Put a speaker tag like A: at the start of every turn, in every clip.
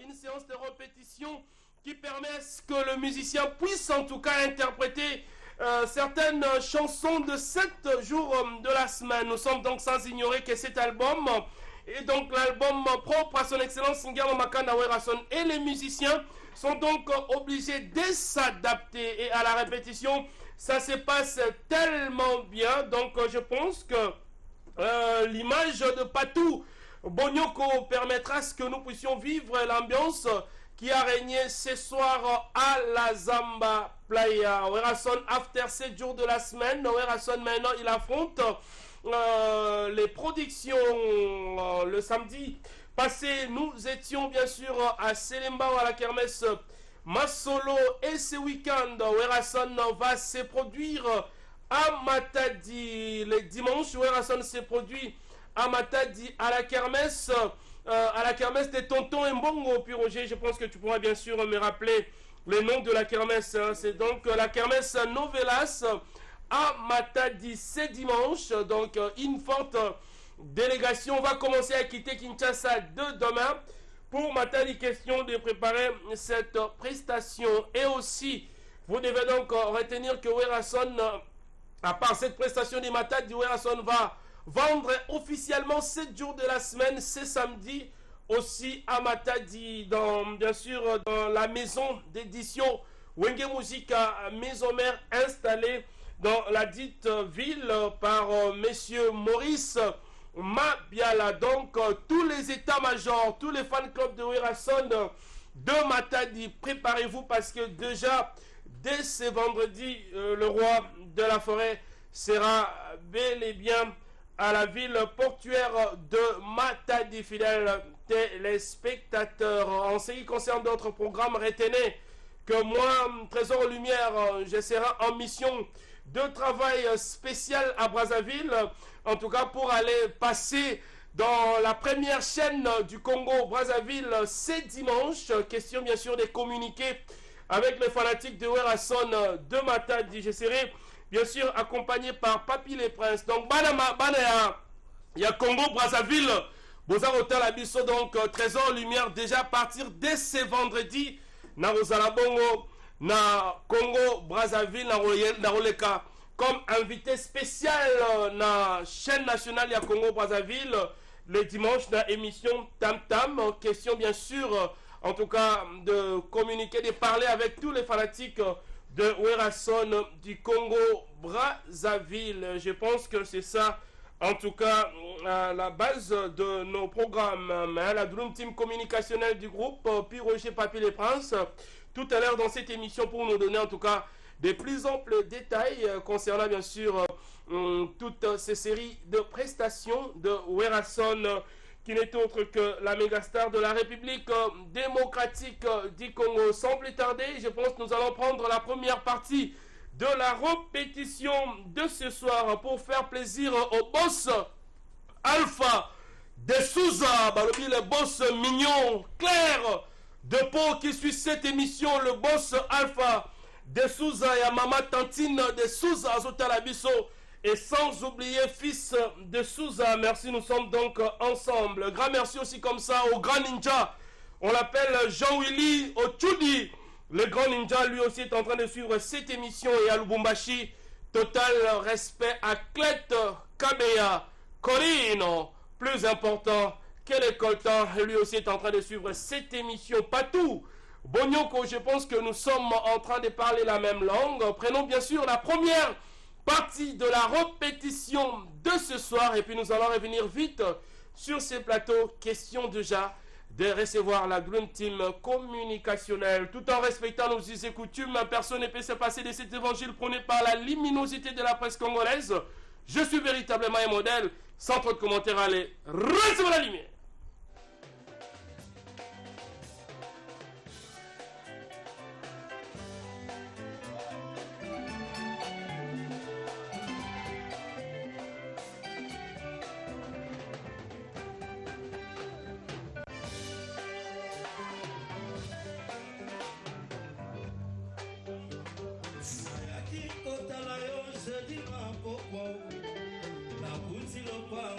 A: Une séance de répétition qui permet à ce que le musicien puisse en tout cas interpréter certaines chansons de 7 jours de la semaine. Nous sommes donc sans ignorer que cet album est donc l'album propre à son excellence Ngama Makanda Werason, et les musiciens sont donc obligés de s'adapter, et à la répétition ça se passe tellement bien. Donc je pense que l'image de Patou Bonyoko permettra ce que nous puissions vivre l'ambiance qui a régné ce soir à la Zamba Playa. Werason, after 7 jours de la semaine, Werason maintenant il affronte les productions. Le samedi passé, nous étions bien sûr à Selembao à la kermesse Masolo, et ce week-end, Werason va se produire à Matadi. Le dimanche, Werason se produit à Matadi à la kermesse de Tonton Mbongo. Puis Roger, je pense que tu pourras bien sûr me rappeler le nom de la kermesse. C'est donc la kermesse Novelas à Matadi, c'est dimanche. Donc une forte délégation va commencer à quitter Kinshasa de demain pour Matadi. Question de préparer cette prestation. Et aussi, vous devez donc retenir que Werason, à part cette prestation de Matadi, Werason va vendre officiellement 7 jours de la semaine, c'est samedi aussi à Matadi, bien sûr dans la maison d'édition Wenge Musica, maison mère installée dans la dite ville par monsieur Maurice Mabiala. Donc tous les états-majors, tous les fan clubs de Werason de Matadi, préparez-vous parce que déjà dès ce vendredi, le roi de la forêt sera bel et bien à la ville portuaire de Matadi. Fidèles téléspectateurs, en ce qui concerne d'autres programmes, retenez que moi, Trésor Lumière, je serai en mission de travail spécial à Brazzaville, en tout cas pour aller passer dans la première chaîne du Congo, Brazzaville, c'est dimanche. Question bien sûr de communiquer avec les fanatiques de Werason de Matadi. Je serai bien sûr accompagné par Papy les Princes. Donc Banama, il y a Congo, Brazzaville, Boza Hotel Abisso, donc Trésor Lumière déjà à partir dès ce vendredi na Rosalabongo, na Congo, Brazzaville, na Roleka, comme invité spécial na chaîne nationale ya Congo, Brazzaville, le dimanche na émission Tam Tam. Question bien sûr, en tout cas, de communiquer, de parler avec tous les fanatiques de Werason du Congo Brazzaville. Je pense que c'est ça, en tout cas, la base de nos programmes. La Dream Team communicationnelle du groupe, puis Roger Papy les Princes, tout à l'heure dans cette émission pour nous donner en tout cas des plus amples détails concernant bien sûr toutes ces séries de prestations de Werason, qui n'est autre que la mégastar de la République démocratique du Congo. Sans plus tarder, je pense que nous allons prendre la première partie de la répétition de ce soir pour faire plaisir au boss Alpha de Souza, le boss mignon, clair de peau qui suit cette émission, le boss Alpha de Souza et Maman Tantine de Souza Azotalabiso. Et sans oublier fils de Souza. Merci, nous sommes donc ensemble. Grand merci aussi comme ça au grand ninja. On l'appelle Jean-Willy Ochudi. Le grand ninja lui aussi est en train de suivre cette émission. Et à Lubumbashi, total respect à Clette Kabeya Corino. Plus important que les coltans, lui aussi est en train de suivre cette émission. Patou Bonyoko, je pense que nous sommes en train de parler la même langue. Prenons bien sûr la première partie de la répétition de ce soir, et puis nous allons revenir vite sur ces plateaux. Question déjà de recevoir la Dream Team communicationnelle, tout en respectant nos us et coutumes. Personne ne peut se passer de cet évangile prôné par la luminosité de la presse congolaise. Je suis véritablement un modèle. Sans trop de commentaires, allez, recevez la lumière.
B: Baba,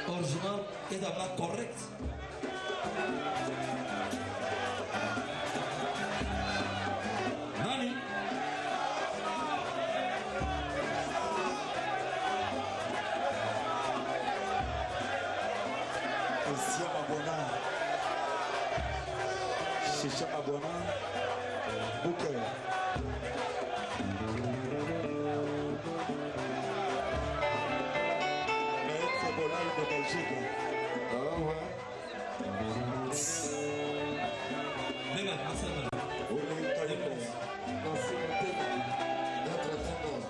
B: Original et d'abord correct. Nani?
C: Christian Abona, Chicha Abona, Booker. Maître Bolal de Belgique. Ah ouais. Oui, Taliban. Merci beaucoup. Notre ténor.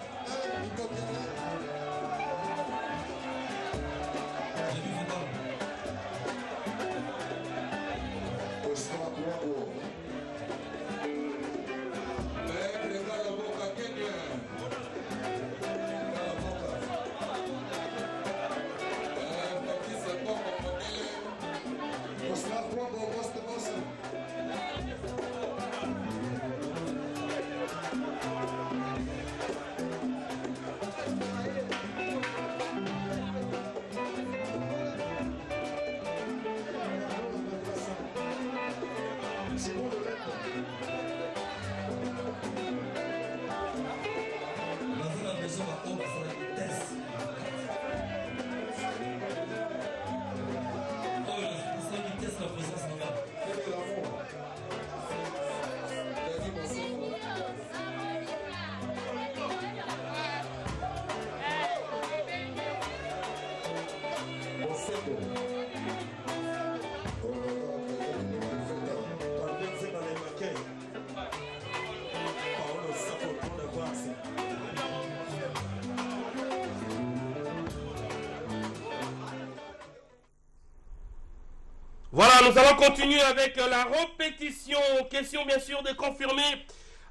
A: Voilà, nous allons continuer avec la répétition. Question bien sûr de confirmer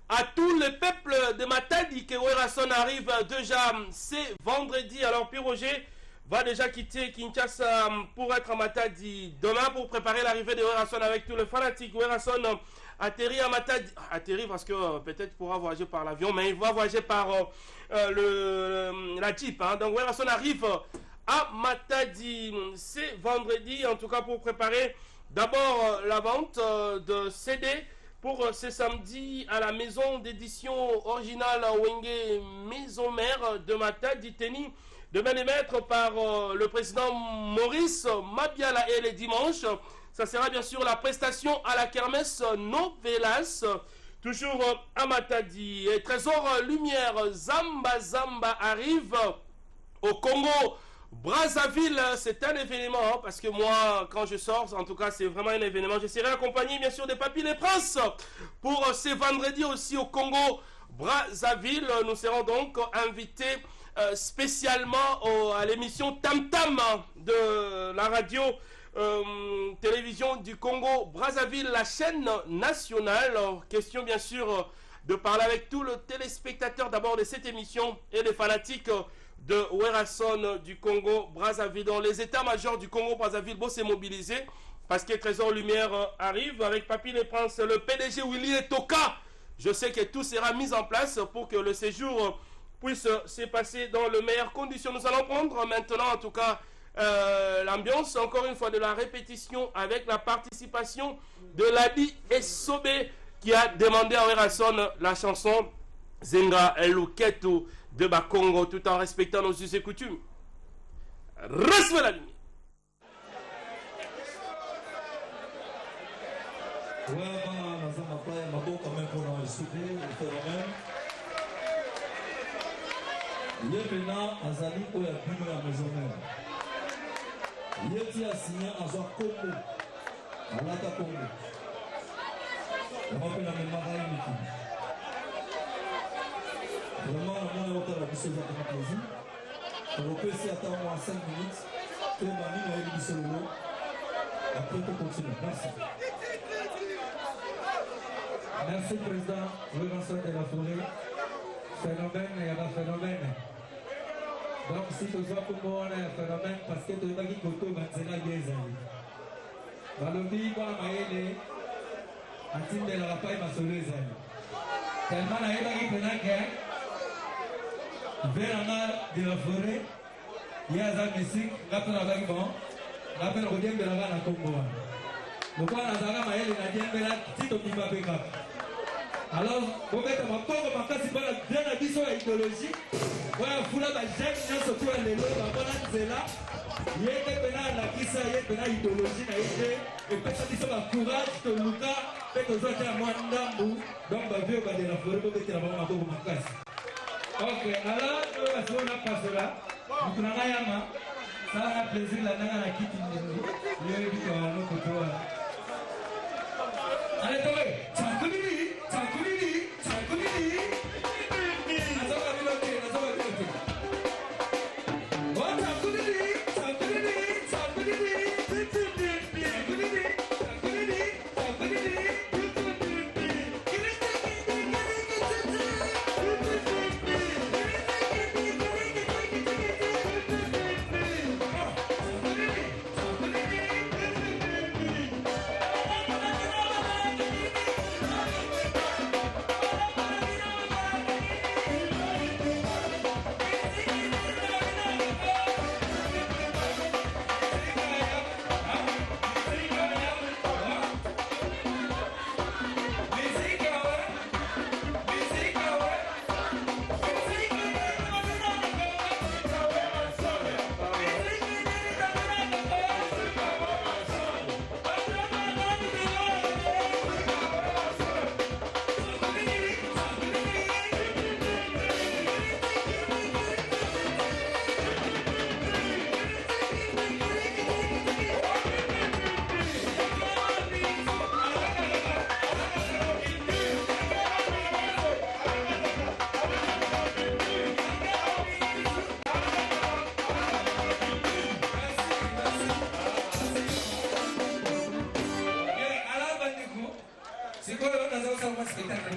A: à tout le peuple de Matadi que Werason arrive déjà, c'est vendredi. Alors puis Roger va déjà quitter Kinshasa pour être à Matadi demain pour préparer l'arrivée de Werason avec tous les fanatiques. Werason atterrit à Matadi, atterrit parce que peut-être pourra voyager par l'avion, mais il va voyager par la Jeep. Hein. Donc Werason arrive à Matadi, c'est vendredi, en tout cas pour préparer d'abord la vente de CD pour ce samedi à la maison d'édition originale Wenge Maison Mère de Matadi, tenue de main de maître par le président Maurice Mabiala. Et les dimanches, ça sera bien sûr la prestation à la kermesse Novelas, toujours à Matadi. Et Trésor Lumière Zamba Zamba arrive au Congo Brazzaville. C'est un événement, hein, parce que moi, quand je sors, en tout cas, c'est vraiment un événement. Je serai accompagné, bien sûr, de Papy Les Princes pour ce vendredi aussi au Congo Brazzaville. Nous serons donc invités spécialement à l'émission Tam Tam de la radio télévision du Congo Brazzaville, la chaîne nationale. Question, bien sûr, de parler avec tous les téléspectateurs d'abord de cette émission et les fanatiques de Werason du Congo Brazzaville. Dans les états-majors du Congo Brazzaville, bon, c'est mobilisé parce que Trésor Lumière arrive avec Papy Les Princes, le PDG Willy Etoka. Je sais que tout sera mis en place pour que le séjour puisse se passer dans les meilleures conditions. Nous allons prendre maintenant, en tout cas, l'ambiance, encore une fois, de la répétition avec la participation de Ladi Essobé qui a demandé à Werason la chanson Zenga Eluketu de Bakongo, tout en respectant nos us et coutumes. Recevez la lumière.
B: Yepena azali oya bino ya maison mère. Yeti a signé à Zoa Congo. Alata Congo. On va faire la même marque. Vraiment, on est au terrain de ce genre de plaisir. On peut essayer d'attendre 5 minutes. Que Mami n'a eu du solo. Après, on continue. Merci.
D: Merci, Président. Werason de la Forêt. Phénomène, il y a un phénomène. Donc, si tu vois comment on a un phénomène, parce que tu n'as pas dit que tu as des amis. Balobi, moi, Maëlle, Antim de la Paille, ma soleuse. Tellement, il y a un guerre. Vers de la Forêt, il y a un musique, l'appel à la bon, l'appel au Diem de la Gana Congo. Donc, on a un Maëlle, il a dit, mais là, si tu n'as pas de alors, vous mettez ma pauvre, ma casse, il va bien la vision idéologique. Ouais, vous là, j'aime bien surtout les lots, la bonne là. Il y a des pénales, la qui ça, il y a des pénales idéologiques, et peut-être qu'ils sont à courage, que Luka, peut-être qu'ils ont à moins d'ambou, donc, bah, vieux, bah, de la forêt, peut-être qu'il y a ma pauvre, ma casse. Ok, alors, on a passé là. Nous avons un yama. Ça a un plaisir, la nana, la quitte, il y a eu du temps, nous, pour toi. Allez, tombez!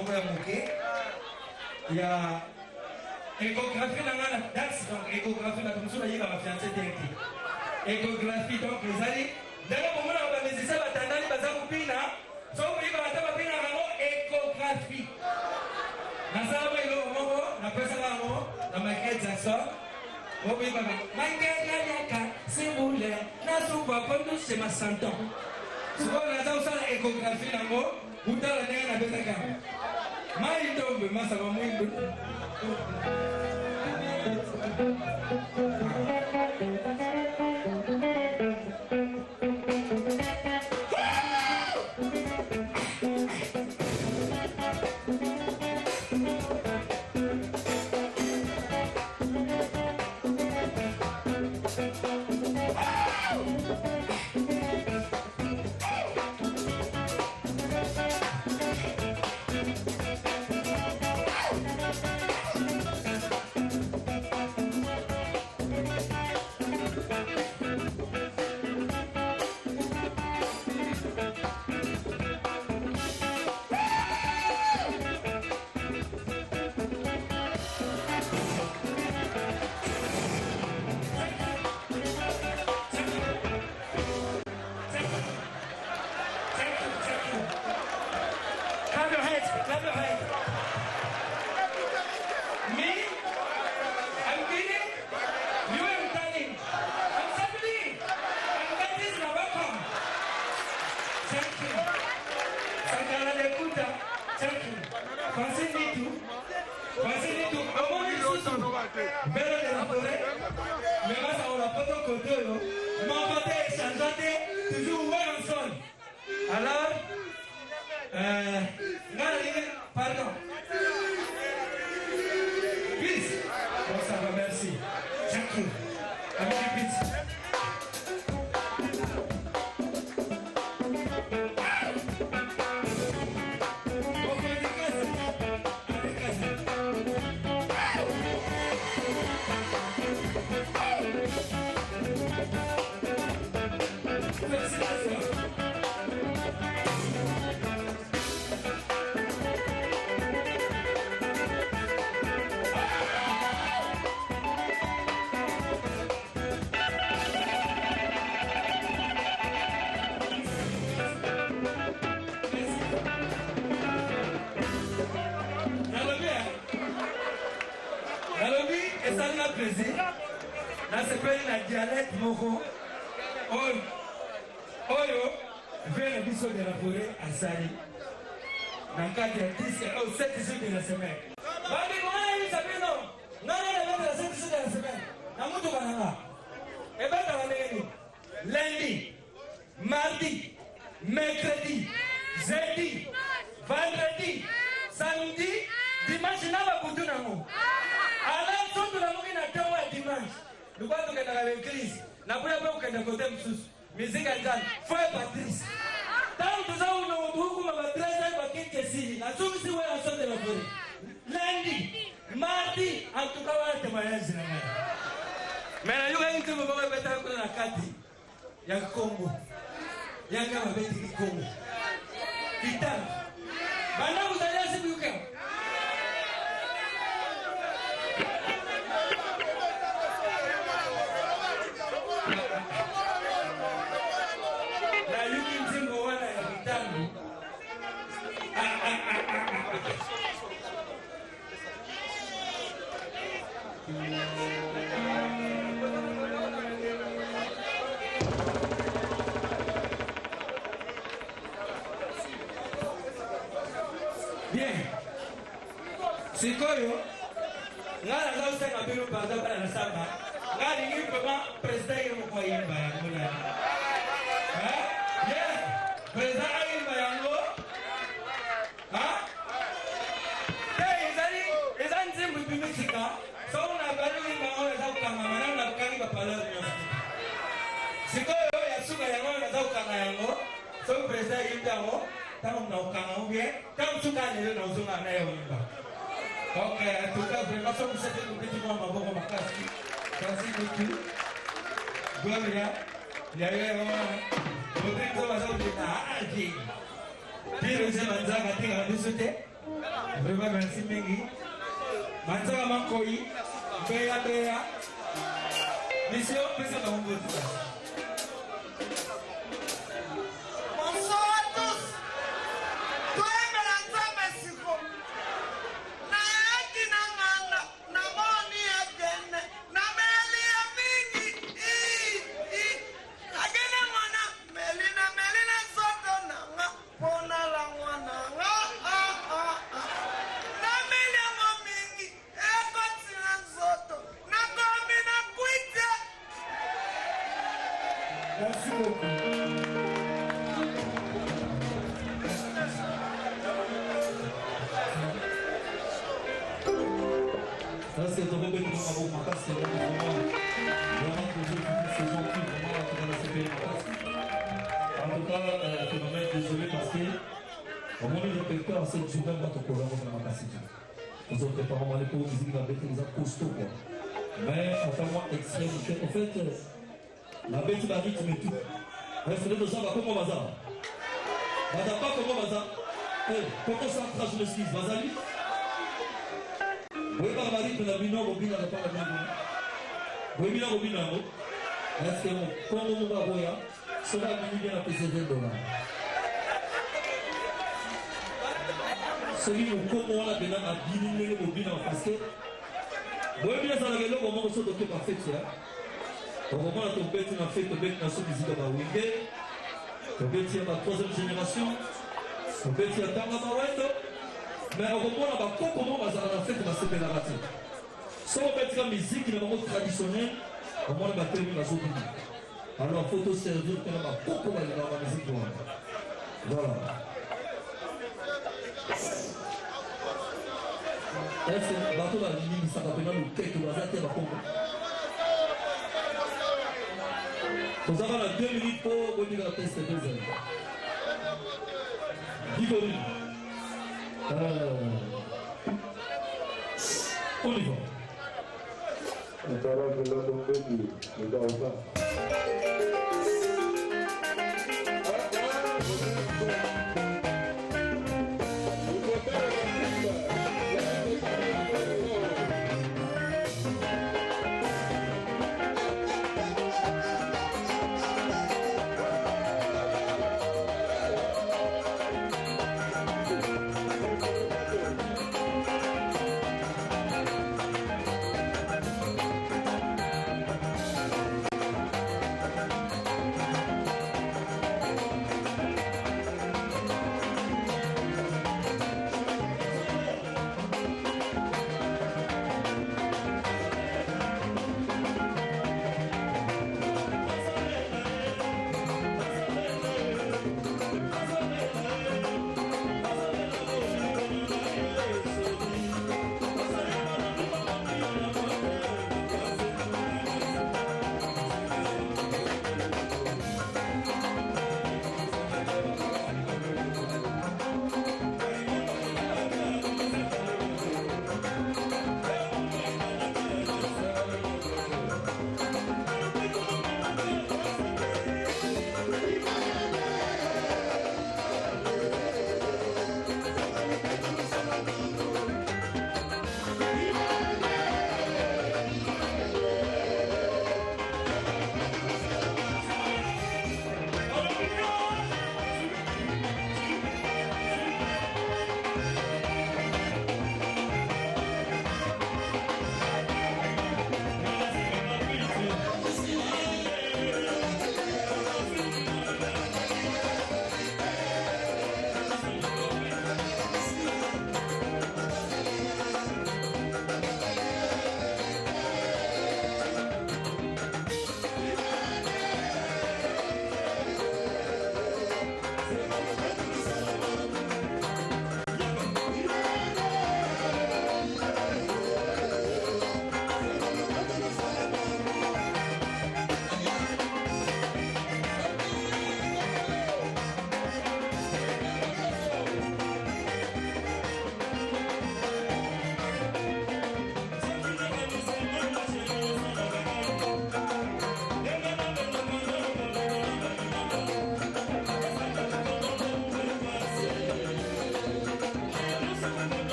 D: moko ya moke ya échographie na ngana danse donc échographie na komsuna yeba ma fiancé teki échographie donc ezali ndenge komona ba musicien batandani baza kopina so koyeba bata bapina nango échographie nasala boyelo moko napesa bango na Michael Jackson okoyeba mangekaliaka simbule nasupa pondu sema santon sikoyo naza kosala échographie nango utala ndenge nabetaka mai ndombe masaba mwindu Pardon. Please. Bon, ça va, merci. Thank you. Là, c'est pas une dialecte moko. Oyo, vers le biseau de la forêt à Sali. Dans le cadre de 10 au 7 jours de la semaine. Bandi, comment il s'appelle non? Non, non, le 7 jours de la semaine. Namoutou Kananga. Et bien, dans la lundi, mardi, mercredi, jeudi, vendredi, samedi, dimanche, n'a pas pour tout le monde. Alors, tout le monde est à dimanche. Nous avons l'église. Nous avons côté musique Frère Patrice. Tant que nous avons lundi, mardi, en tout cas, on a témoignage. Mais nous avons il y a Congo. Il y a Congo. Vital. Maintenant, vous allez à ce week-end. Bien. C'est quoi, yo? Là, la zone c'est un peu le bazar dans la salle. Là, il y a vraiment président qui est quoi, il va y avoir. Hein? Bien. Président il va y avoir. Hein? Hey, ils ont dit que nous sommes so on a parlé de on a dit que maman n'a pas eu de parler. C'est quoi, yo? Il y a souvent il y a on a dit que yango. So président il va y avoir. Tant on a quand bien, tant tout cas les gens ont un air. Ok, tout cas vraiment ça vous savez le petit moment bon ma classe. Merci beaucoup. Gloria, il y a eu un Rodrigo va sortir à Alger. Puis le Zemanza a été en dessous. Vraiment merci mingi. Manzaka Mankoi, Béa. Monsieur, personne n'a envie de ça.
E: Bonsoir à tous. Toi, Melanza Mexico. Naaki Nangana, Namoni Agene, Nameli Amingi. Agene Mwana, Melina Soto Nanga, Pona la Mwana. Nameli Amingi, Ekotina Soto, Nakomina Kuite.
D: Merci beaucoup.
B: Ça, c'est un peu comme ça, c'est vraiment en tout cas, phénomène désolé parce que au moment où le répertoire cette journée va te coller dans ma cassette. Vous autres parents, les pauvres musiques va être les costauds quoi. Mais enfin extrême. En fait, la bête va rythme et tout. Mais c'est les gens comment bazar. Bazar pas comment bazar. Comment ça trace le ski bazali. Oui, par la rythme la bino, bobina la pas la bino. Oui, bino bobina. Est-ce que quand on va voir, cela va bien à peser $20. Celui où comment on a bien à diminuer le bobina parce que oui, bien ça la gueule au moment où on se parfait ça. Au moment où on bête, on a fait que bête nation musique à Wingé, on bête à la troisième génération, on bête à Tanga Mawendo, mais au moment où on a pas comment on va fait que on a fait la raté. Si on bête la musique, il y a un mot traditionnel, au moment où on a terminé la zone. Alors il faut servir que on a pas comment on va la musique. Voilà. Est-ce que bateau la ligne ça va prendre le cake ou la zate va comprendre. Nous avons 2 minutes pour venir à la test de 2 heures. 10 minutes. On y va.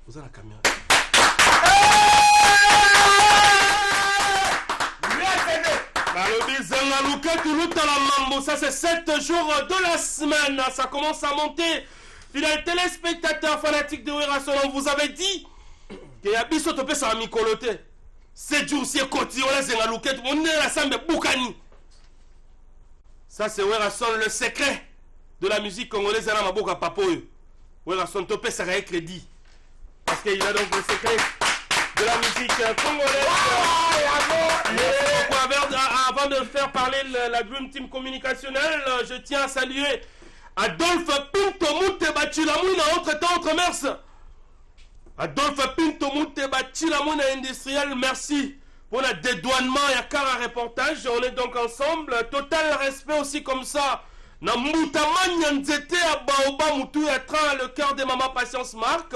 A: Vous avez la caméra. Ça c'est 7 jours de la semaine. Ça commence à monter. Fidèles téléspectateurs fanatiques de Werason, on vous avait dit qu'il y a biso topé sur la micolote. 7 jours si côté on laisse la louquette, on est la sambe boukani. Ça c'est Werason, le secret de la musique congolaise à la maboka papoyo. Werason topé ça a crédit. Parce qu'il a donc le secret de la musique congolaise. Avant de faire parler la Dream Team communicationnelle, je tiens à saluer Adolphe Pinto Mouteba Chilamouna, autre temps, autre mers. Adolphe Pinto Mouteba Chilamouna industriel, merci pour le dédouanement et à car un reportage. On est donc ensemble. Total respect aussi comme ça. Na Moutamanya Nzete à Baoba Moutou Yatra, le cœur de Maman Patience Marc.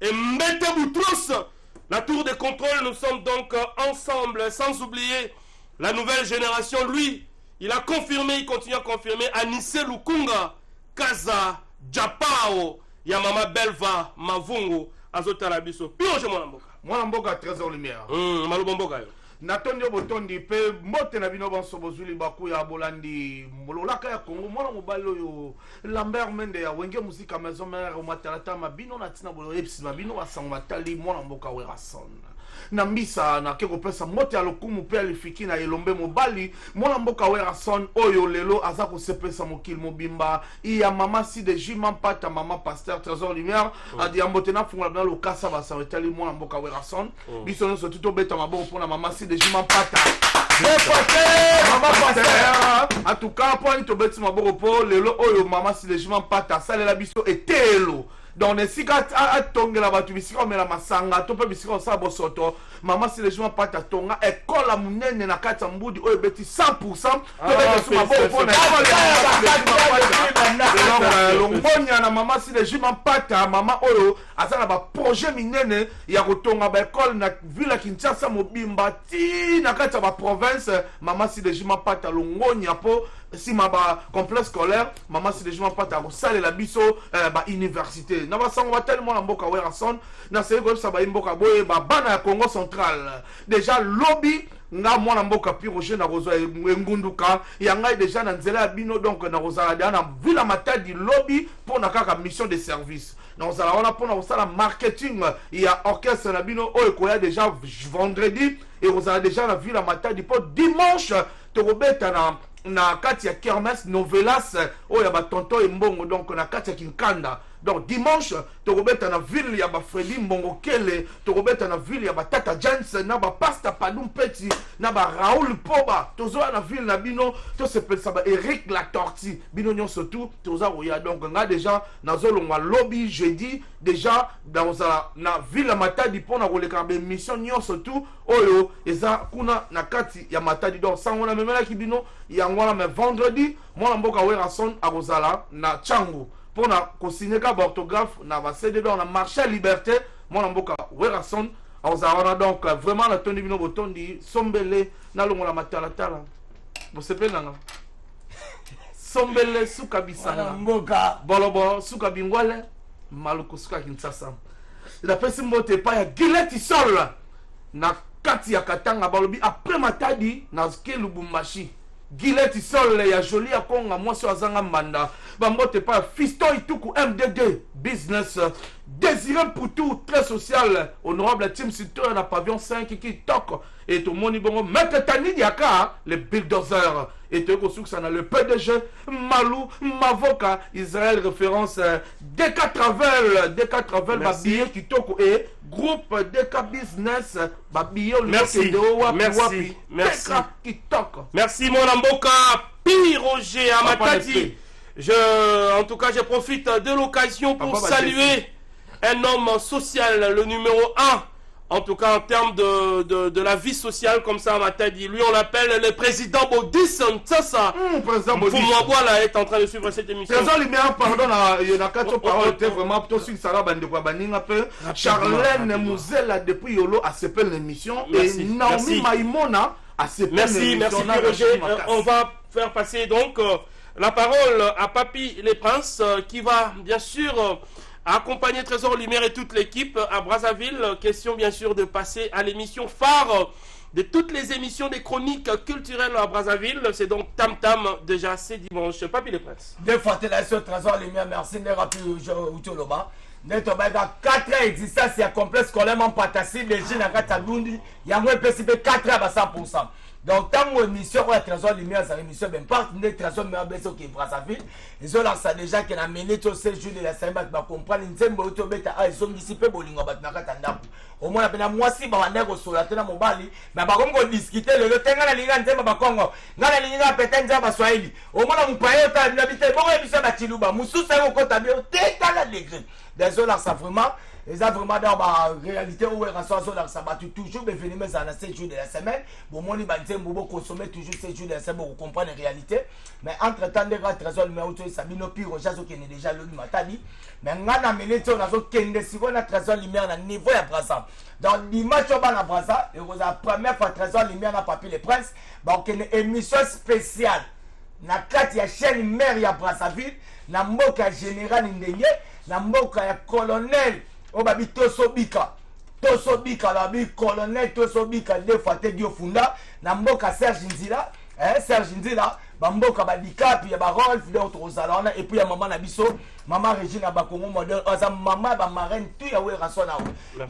A: Et Mbete Boutros, la tour de contrôle. Nous sommes donc ensemble, sans oublier la nouvelle génération. Lui, il a confirmé, il continue à confirmer. Anissé Lukunga, Kaza, Japao, Yamama Belva, Mavungu, Azotarabiso. Pioche Mwanamboka.
F: Mwanamboka, Trésor Lumière.
A: Malubomboka.
F: Natondi botondi pe mbote na bino banso bozuli baku ya bolandi mololaka ya Kongo mwana mobali oyo Lambert Mende ya wenge musika maison mère matalata mabino na tina bolo epsi mabino basango matali mwana mboka Werason na mbisa na keko pesa mote ya lokumu pe alifiki na elombe mobali mwana mboka Werason oyo lelo aza ko sepesa mokili mobimba iya mama si de Jimampata mama pasteur Trésor Lumière adi ambote na fungola na lokasa basa etali mwana mboka Werason biso no sotuto beta maboko pona mama si de Jimampata mama pasteur en tout cas point to beta maboko po lelo oyo mama si de Jimampata salela biso etelo. Donc les cigarettes à tonga la batu bisika mais la masanga to pe bisika sa bosoto mama si les gens pas ta tonga école la munene na kata mbudi oyo beti 100% to be suma bo pona longonya na mama si les gens pata mama oyo azana ba projet minene ya kotonga ba école na ville Kinshasa mobimba ti na kata ba province mama si les gens pata longonya po si ma ba complexe scolaire mama si les gens pas ta salle la biso ba université na ba sango ba tellement na mboka Werason na sey ko sa ba mboka boye ba bana ya Congo central déjà lobby nga mwana mboka Piroger na rozo ngunduka ya ngai déjà na nzela ya bino donc na rozala na villa Matadi lobby pour na kaka mission de service na rozala wana pour na rozala marketing ya orchestre na bino oyo koya déjà vendredi et rozala déjà na villa Matadi pour dimanche to robeta na kati ya kermesse novelas oyo ba tonto e mbongo donc na kati ya Kinkanda. Donc dimanche tokobeta na ville ya ba Fredi Mbongo Kele, tokobeta na ville ya ba Tata Jens na ba Pasta Padum Petit na ba Raoul Poba, tozoa na ville na bino to se pesa ba Eric la Tortue bino nyonso tout toza oya donc nga déjà nazolongwa lobby jeudi déjà dans na ville Matadi pona koleka ba mission nyonso tout oyo eza kuna na kati ya Matadi donc sango na memela ki bino yangwana me vendredi mwana mboka Werason akozala na Changu pour na consigner ka orthographe na va céder dans la marché liberté mwana mboka Werason akozala donc vraiment na tondi bino botondi sombele na longo la matalatala bo sepel nanga sombele suka bisanga
E: mboka
F: bolobo suka bingwale maluko suka Kinshasa la pesi mbote pa ya Gileti Sol na kati ya Katanga balobi après Matadi na ke Lubumbashi Gileti Sol ya joli ya konga mwasi azanga mbanda bambote pa Fiston Ituku MDD business Désiré Poutou très social honorable team citoyen na pavillon 5 qui toque et tout moni bongo maître Tani Diaka le bulldozer et tout ko ça na le PDG Malou Mavoka Israël référence DK Travel babillet qui toque et groupe DK Business babillet
A: merci
F: qui toque
A: merci mon amboka Piroger à Matadi. En tout cas, je profite de l'occasion pour saluer un homme social, le numéro 1, en tout cas en termes de la vie sociale, comme ça, Matadi. Lui, on l'appelle le président Bodis Ntsasa.
F: Président Bodis.
A: Fumwabwala est en train de suivre cette émission.
F: Trésor Lumière, pardon, il y a 4 paroles, était vraiment plutôt sur Sarah Bandekwa Baninga peu. Charlène Mouzela, depuis Yolo, a s'appelle l'émission. Et Naomi Maïmona a s'appelle l'émission.
A: Merci, Roger. On va faire passer donc la parole à Papi Les Princes qui va bien sûr accompagner Trésor Lumière et toute l'équipe à Brazzaville. Question bien sûr de passer à l'émission phare de toutes les émissions des chroniques culturelles à Brazzaville. C'est donc Tam Tam déjà ce dimanche. Papi Les Princes.
E: Deux fois télévision Trésor Lumière, merci de rappeler Outoloba. Neto baga 4 ans existence il y a complexe scolaire en patassi les jeunes à Katalundi, il y a moins PCB 4 ans à 100%. Donc, tant que l'émission est Trésor Lumière, c'est l'émission même partenaire Trésor Lumière qui est Brazzaville. Ils ont lancé déjà qu'ils ont mené tous ces jours de la semaine pour comprendre une scène de bêta. Ils ont dissipé Bolingo Batnaka. Au moins, moi si on a un sur la tête de mon bali, mais par contre, on discute le temps à la ligne de Congo. Dans la ligne de Pétanza Baswahili. Au moins, on peut y aller à l'habitude. Bon, il y a des Chiluba. Moussou, c'est un compte à bien. T'es à la degré. Désolé, ça vraiment. Ils ont vraiment dans la réalité où ça battu toujours les événements dans ces jours de la semaine. Bon, moi, les bâtiments, vous consommez toujours ces jours de la semaine pour comprendre la réalité. Mais entre-temps, les gars, Trésor Lumière, ça m'a pire au jazz qui est déjà le matadi. Mais on a amené sur la zone qui est la Trésor Lumière à niveau de Brazza. Dans l'image de la Brazza, et vous la première fois Trésor Lumière à Papi Les Princes, donc une émission spéciale. Na kati ya chaîne mère ya Brazzaville, na mboka général Ndenge, na mboka ya colonel Obabi Tosobika, labi colonel Tosobika, deux fois Tedio Funda, na mboka Serge Nzila, Serge Nzila, bamboka badika, puis ya Rolf, d'autres aux Alana, et puis ya maman Nabiso, maman Régine Abakongo modèle, maman ba marraine, tout ya oué rasson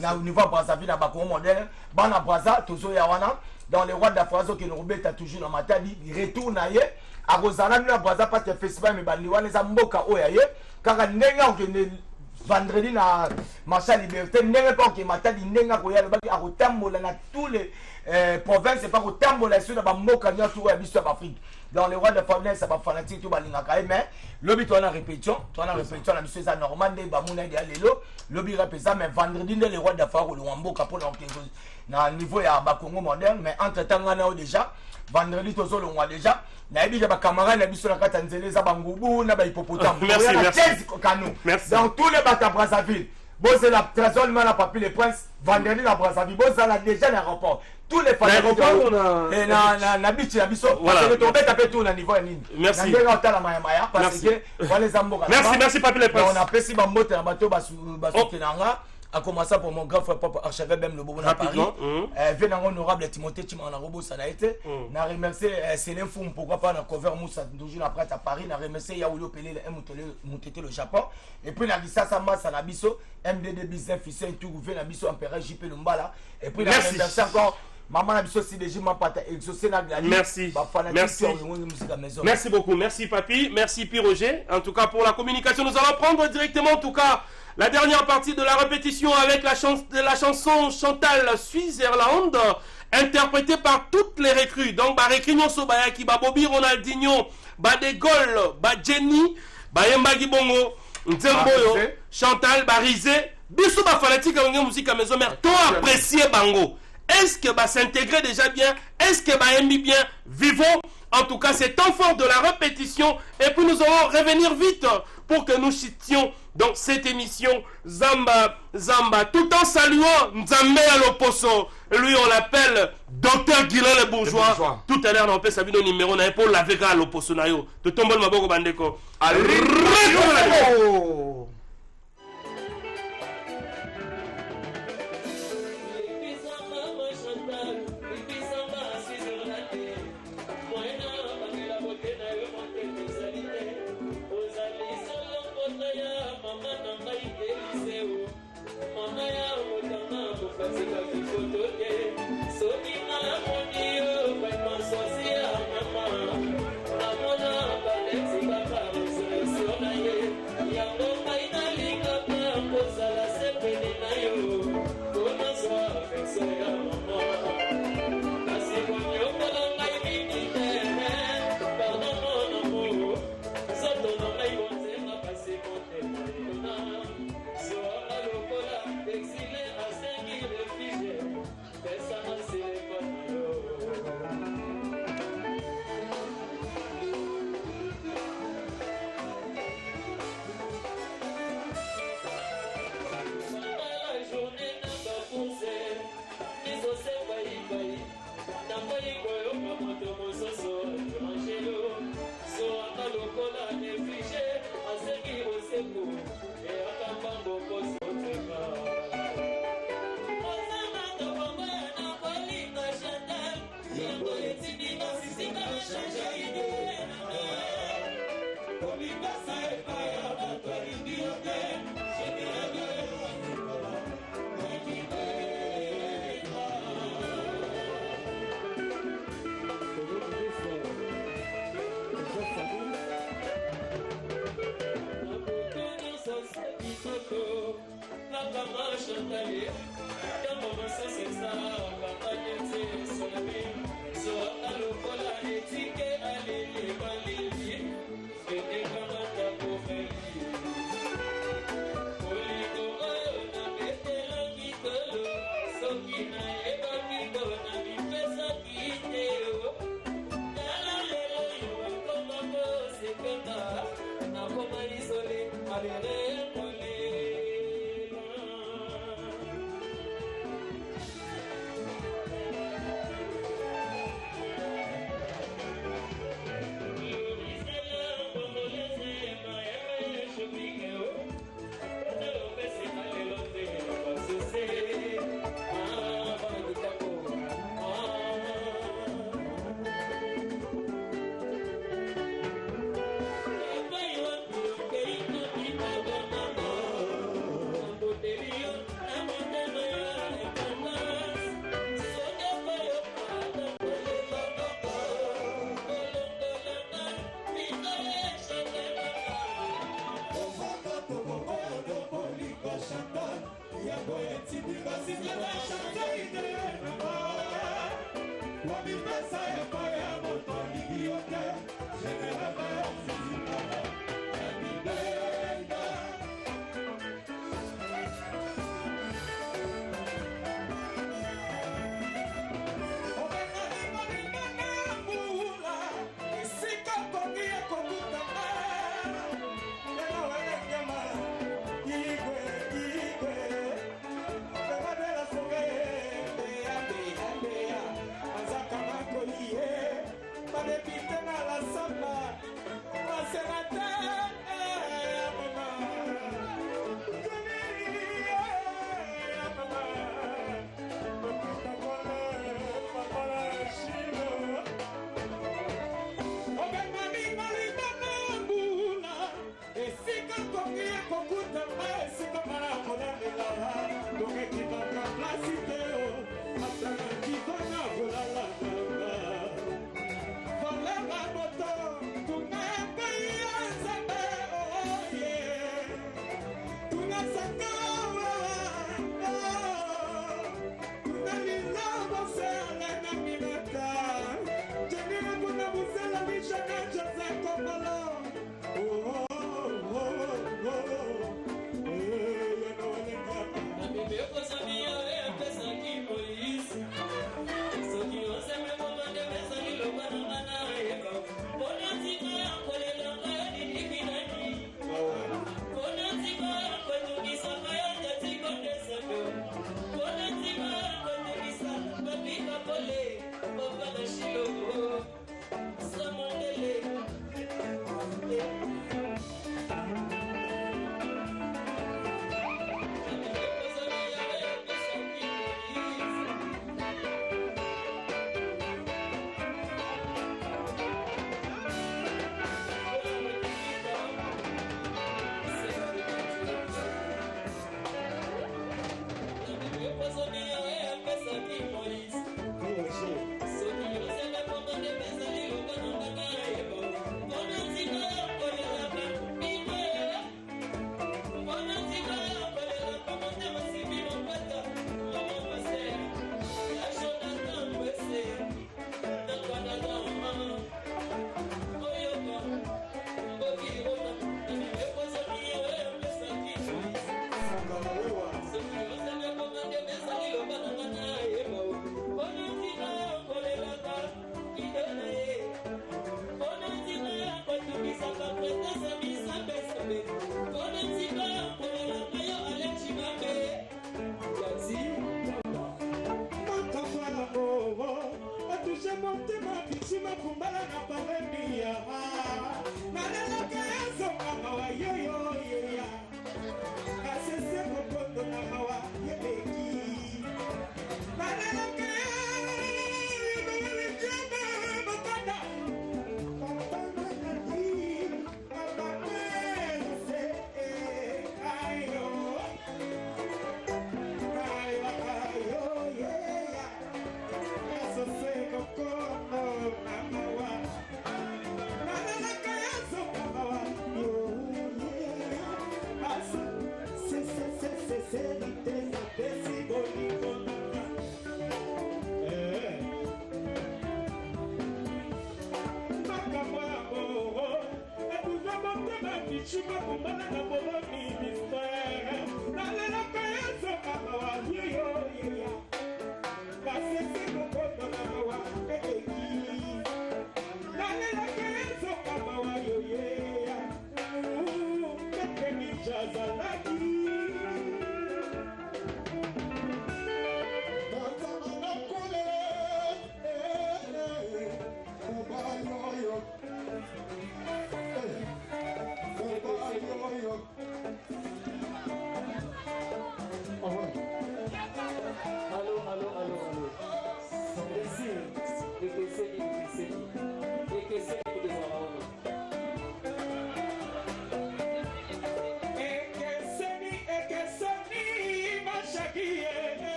E: na au niveau Brazzaville na Bakongo modèle, bana Brazza, Tozo Yawana, dans les rois d'Afrique qui nous rebêtent toujours dans ma tali, retourne ailleurs, à Rosana, nous à Brazza, parce que le festival, mais baliwa, les amboka oyaye, car à Nenga, vendredi na marché liberté ndenge pas que matadi ndenga ko yalo baki akotambola na tous les provinces et pas kotambola sur ba mboka nyoto ya biso ya Afrique dans les rois de famille ça ba fanatique to balinga kai mais lobi to na répétition na biso ça normande ba muna de lelo lobi repesa mais vendredi les rois de Faro le mboka pour na niveau ya ba Congo moderne mais entre temps ngana déjà vendredi to solo ngwa déjà na ebi ba camarade na biso na kata nzele za bangubu na ba hippopotame
A: merci
E: dans tous les bateaux à Brazzaville bon c'est la Trésor Lumière à Papi Les Princes vendredi à Brazzaville bon ça là déjà l'aéroport tous les familles et na bichi na biso parce que tomber taper tout na niveau nini
A: merci
E: na ngena otala maya parce que voilà zamboka
A: merci Papi Les Princes
E: on a pesi ba mbote na bateau basu kenanga à commencer pour mon grand frère papa archevêque même le Bobo à Paris venant honorable Timothée Timana Robo ça a été na remercier Céline Foum pourquoi pas na cover Moussa toujours après à Paris na remercier Yaoulio Pelé Moutete le Japon et puis na Lisa Samba Sanabiso MDD business fils tout gouvernement na biso empereur JP Lumbala et puis na remercier encore maman Nabiso si déjà m'a pas exaucé na gladi
A: merci beaucoup merci Papi merci Roger en tout cas pour la communication nous allons prendre directement en tout cas la dernière partie de la répétition avec la chanson Chantal Switzerland, interprétée par toutes les recrues. Donc, recrues Nyonso Bayaki, Bobi Ronaldinho, De Gaulle, Jenny, Yemba Gibongo, Nzemboyo, Chantal, Rizé, Bissou fanatique à musique à maison mère, toi apprécier Bango. Est-ce que s'intégrer déjà bien? Est-ce que aimer bien? Vivons en tout cas cet temps fort de la répétition et puis nous allons revenir vite pour que nous citions dans cette émission Zamba tout en saluant Nzambe à l'Oposo. Lui on l'appelle Dr Guilain le bourgeois. Tout à l'heure on peut savoir le numéro pour la Vega à l'Oposo nayo. De tomber le maboko bandeko.
G: Yango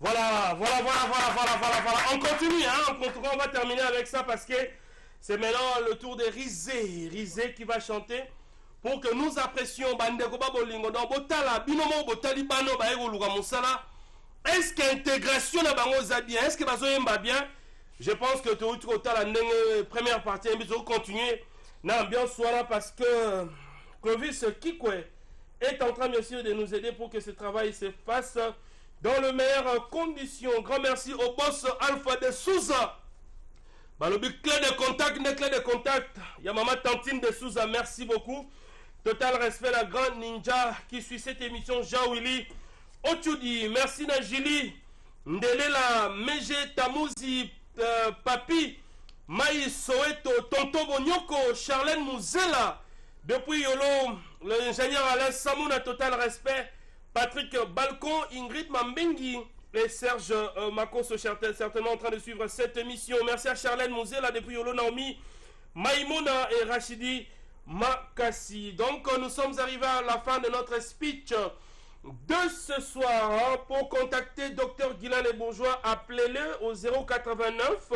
A: Voilà. On continue, hein. On va terminer avec ça parce que c'est maintenant le tour de Rizé qui va chanter pour que nous apprécions Bandeko Babolingo dans Botala, Binomo Botali Bano Baego Luga Moussala. Est-ce qu'intégration na bango za bien? Est-ce que bazo yemba bien? Je pense que tout la première partie, mais on continuer l'ambiance soit là parce que Clovis Kikwe est en train bien sûr de nous aider pour que ce travail se fasse dans les meilleures conditions. Grand merci au boss Alpha de Souza. Balobi clé de contact. Il y a maman Tantine de Souza, merci beaucoup. Total respect la grande ninja qui suit cette émission, Jean-Willy Otudi. Merci Najili. Ndelela Meje Tamuzi Papi Maï Soweto Tonto Bonyoko Charlène Mouzela. Depuis Yolo, l'ingénieur Alain Samouna, total respect. Patrick Balcon, Ingrid Mambengi et Serge Makoso, certainement en train de suivre cette émission. Merci à Charlène Mouzela depuis Yolo, Naomi, Maïmouna et Rachidi Makassi. Donc nous sommes arrivés à la fin de notre speech de ce soir. Hein. Pour contacter Dr Guilain Les Bourgeois, appelez-le au 089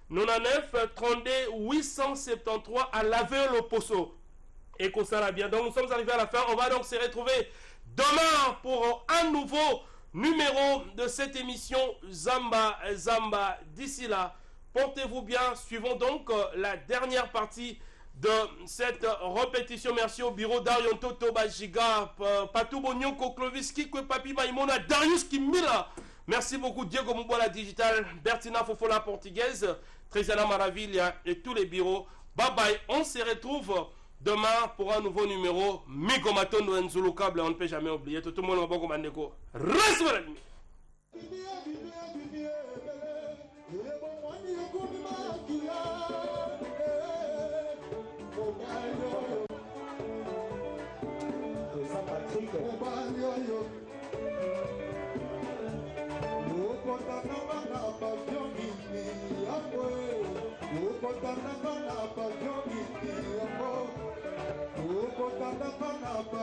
A: 99 32 873 à Laveur-le-Posso. Et qu'on s'en a bien. Donc nous sommes arrivés à la fin. On va donc se retrouver demain pour un nouveau numéro de cette émission Zamba. D'ici là, portez-vous bien. Suivons donc la dernière partie de cette répétition. Merci au bureau d'Arianto Tobajiga, Patou Bonyoko, Clovis Kikwe, Papi Maïmona, Darius Kimila. Merci beaucoup Diego Moubola Digital, Bertina Fofola Portugaise, Trésiana Maravilha et tous les bureaux. Bye bye. On se retrouve demain pour un nouveau numéro. Migo Matondo Nzulu Câble, on ne peut jamais oublier. Tout le monde va beaucoup mandeko. Reste la nuit.
G: Kotanda pana pa